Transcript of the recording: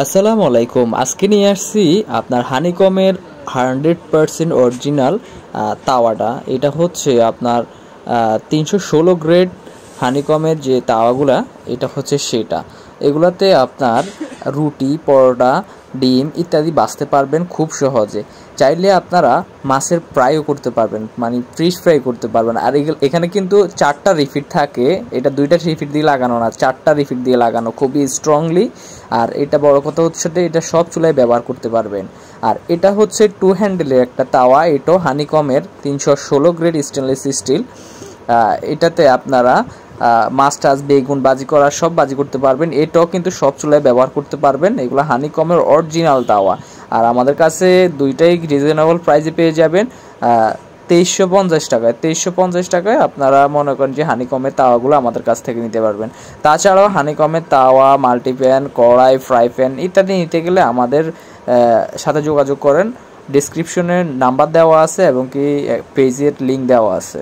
আসসালামু আলাইকুম। আজকে নিয়ে আসছি আপনার হানিকমের 100% অরিজিনাল তাওয়াটা। এটা হচ্ছে আপনার 316 গ্রেড হানিকমের যে তাওয়াগুলা, এটা হচ্ছে সেটা। এগুলাতে আপনার রুটি, পরোটা, ডিম ইত্যাদি বাছতে পারবেন খুব সহজে। চাইলে আপনারা মাছের ফ্রাইও করতে পারবেন, মানে ফিশ ফ্রাই করতে পারবেন। আর এখানে কিন্তু 4টা রিফিট থাকে, এটা 2টা রিফিট দিয়ে লাগানো না, 4টা রিফিট দিয়ে লাগানো, খুবই স্ট্রংলি। আর এটা বড় কথা হচ্ছে এটা সব চুলায় ব্যবহার করতে পারবেন। আর এটা হচ্ছে 2 হ্যান্ডেলের একটা তাওয়া, এটাও হানিকমের 316 গ্রেড স্টেনলেস স্টিল। এটাতে আপনারা মাছ টাছ, বেগুন বাজি করা সব বাজি করতে পারবেন। এটাও কিন্তু সব চুলায় ব্যবহার করতে পারবেন। এগুলো হানিকমের অরিজিনাল তাওয়া। আর আমাদের কাছে দুইটাই রিজনেবল প্রাইসে পেয়ে যাবেন 2350 টাকায়। 2350 টাকায় আপনারা মনে করেন যে হানিকমের তাওয়াগুলো আমাদের কাছ থেকে নিতে পারবেন। তাছাড়াও হানিকমের তাওয়া, মাল্টিপ্যান, কড়াই, ফ্রাই প্যান ইত্যাদি নিতে গেলে আমাদের সাথে যোগাযোগ করেন। ডিসক্রিপশনে নাম্বার দেওয়া আছে এবং কি পেজের লিঙ্ক দেওয়া আছে।